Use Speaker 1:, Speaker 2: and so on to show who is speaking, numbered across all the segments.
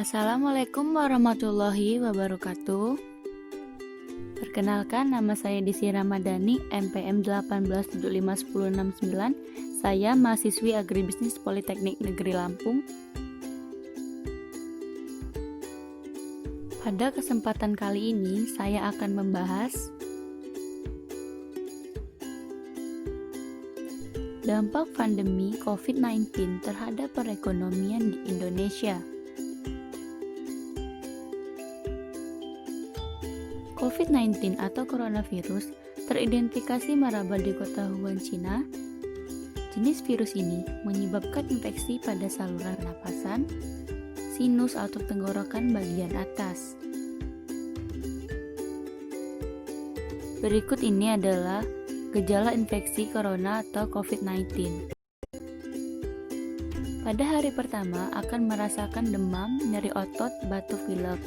Speaker 1: Assalamualaikum warahmatullahi wabarakatuh. Perkenalkan, nama saya Desi Ramadhani, NPM 18751069. Saya mahasiswi Agribisnis Politeknik Negeri Lampung. Pada kesempatan kali ini, saya akan membahas dampak pandemi COVID-19 terhadap perekonomian di Indonesia. COVID-19 atau coronavirus teridentifikasi meraba di kota Wuhan, Cina. Jenis virus ini menyebabkan infeksi pada saluran pernapasan, sinus atau tenggorokan bagian atas. Berikut ini adalah gejala infeksi corona atau COVID-19. Pada hari pertama akan merasakan demam, nyeri otot, batuk pilek.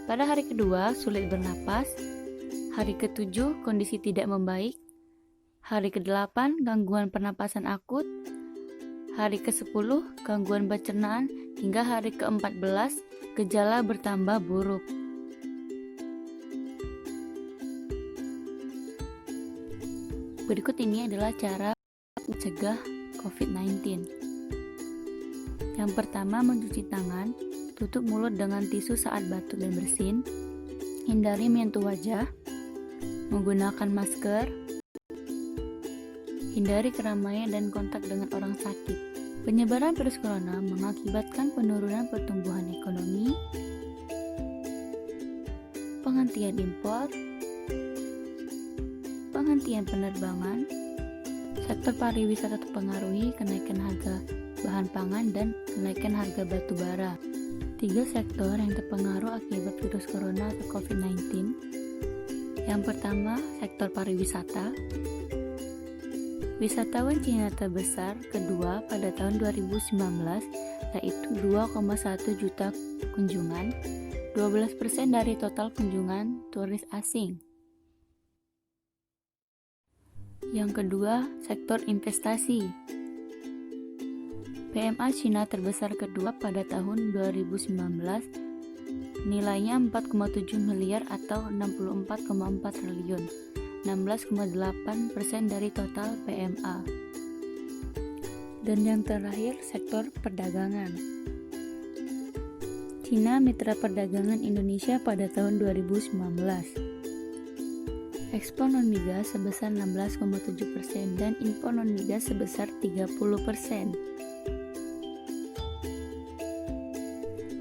Speaker 1: Pada hari kedua, sulit bernapas. Hari ke-7, kondisi tidak membaik. Hari ke-8, gangguan pernapasan akut. Hari ke-10, gangguan pencernaan. Hingga hari ke-14, gejala bertambah buruk. Berikut ini adalah cara mencegah COVID-19. Yang pertama, mencuci tangan. Tutup mulut dengan tisu saat batuk dan bersin. Hindari menyentuh wajah. Menggunakan masker. Hindari keramaian dan kontak dengan orang sakit. Penyebaran virus corona mengakibatkan penurunan pertumbuhan ekonomi, penghentian impor, penghentian penerbangan. Sektor pariwisata terpengaruhi kenaikan harga bahan pangan dan kenaikan harga batu bara. 3 sektor yang terpengaruh akibat virus corona atau COVID-19. Yang pertama, sektor pariwisata. Wisatawan Cina terbesar kedua pada tahun 2019, yaitu 2,1 juta kunjungan, 12% dari total kunjungan turis asing. Yang kedua, sektor investasi. PMA Cina terbesar kedua pada tahun 2019, nilainya 4,7 miliar atau 64,4 triliun, 16,8% dari total PMA. Dan yang terakhir, sektor perdagangan. Cina mitra perdagangan Indonesia pada tahun 2019. Ekspor non-migas sebesar 16,7% dan impor non-migas sebesar 30%.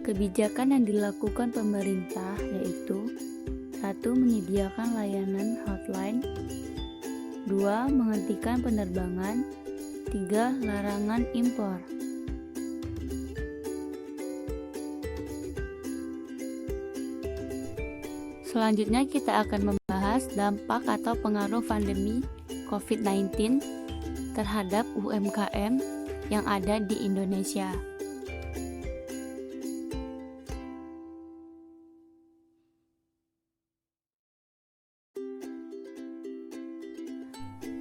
Speaker 1: Kebijakan yang dilakukan pemerintah yaitu 1. Menyediakan layanan hotline, 2. Menghentikan penerbangan, 3. Larangan impor. Selanjutnya kita akan membahas dampak atau pengaruh pandemi COVID-19 terhadap UMKM yang ada di Indonesia.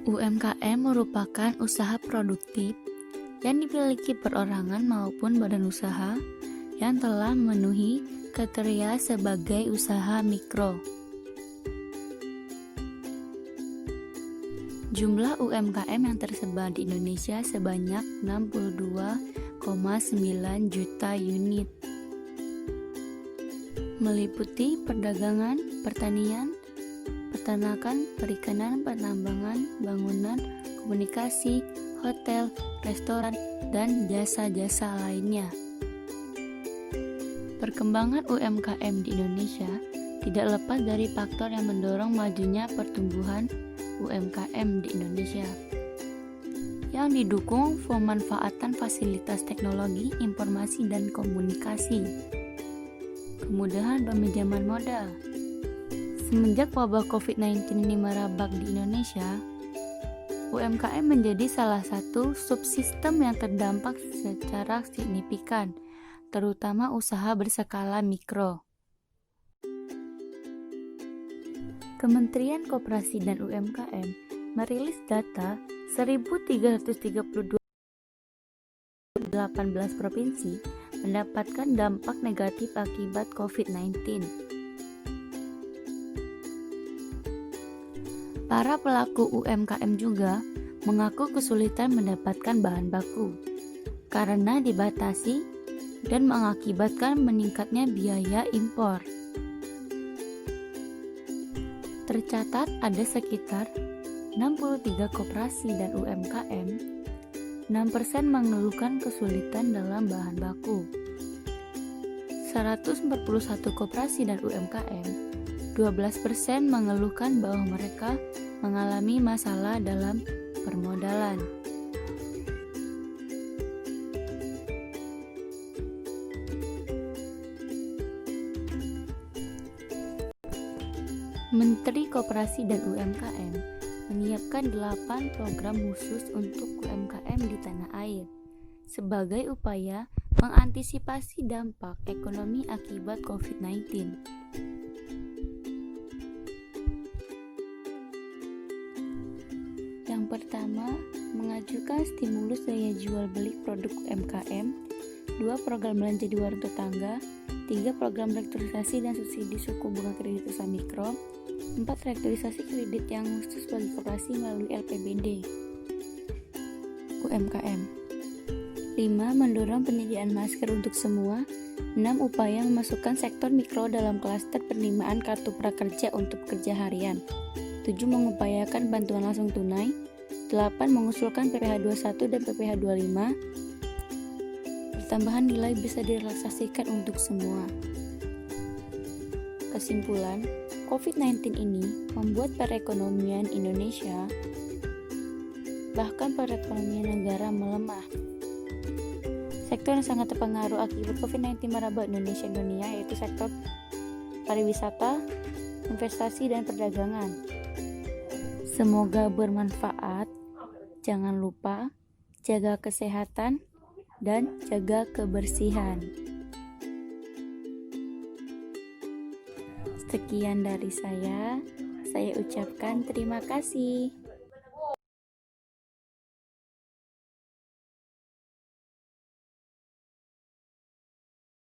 Speaker 1: UMKM merupakan usaha produktif yang dimiliki perorangan maupun badan usaha yang telah memenuhi kriteria sebagai usaha mikro. Jumlah UMKM yang tersebar di Indonesia sebanyak 62,9 juta unit, meliputi perdagangan, pertanian, peternakan, perikanan, penambangan, bangunan, komunikasi, hotel, restoran, dan jasa-jasa lainnya. Perkembangan UMKM di Indonesia tidak lepas dari faktor yang mendorong majunya pertumbuhan UMKM di Indonesia, yang didukung pemanfaatan fasilitas teknologi, informasi, dan komunikasi, kemudahan peminjaman modal. Semenjak wabah COVID-19 ini merebak di Indonesia, UMKM menjadi salah satu subsistem yang terdampak secara signifikan, terutama usaha berskala mikro. Kementerian Koperasi dan UMKM merilis data 1.332 18 provinsi mendapatkan dampak negatif akibat COVID-19. Para pelaku UMKM juga mengaku kesulitan mendapatkan bahan baku karena dibatasi dan mengakibatkan meningkatnya biaya impor. Tercatat ada sekitar 63 koperasi dan UMKM, 6% mengeluhkan kesulitan dalam bahan baku. 141 koperasi dan UMKM, 12% mengeluhkan bahwa mereka mengalami masalah dalam permodalan. Menteri Koperasi dan UMKM menyiapkan 8 program khusus untuk UMKM di tanah air sebagai upaya mengantisipasi dampak ekonomi akibat COVID-19. Yang pertama, mengajukan stimulus daya jual beli produk UMKM, 2 program belanja di warung tetangga, 3 program restrukturisasi dan subsidi suku bunga kredit usaha mikro, 4 restrukturisasi kredit yang khusus bagi koperasi melalui LPBD UMKM. 5. Mendorong penyediaan masker untuk semua. 6. Upaya memasukkan sektor mikro dalam klaster penerimaan kartu prakerja untuk kerja harian. 7. Mengupayakan bantuan langsung tunai. 8. Mengusulkan PPh 21 dan PPh 25. Pertambahan nilai bisa direlaksasikan untuk semua. Kesimpulan, COVID-19 ini membuat perekonomian Indonesia, bahkan perekonomian negara melemah. Sektor yang sangat terpengaruh akibat COVID-19 merabak Indonesia dan dunia yaitu sektor pariwisata, investasi, dan perdagangan. Semoga bermanfaat. Jangan lupa jaga kesehatan dan jaga kebersihan. Sekian dari saya ucapkan terima kasih.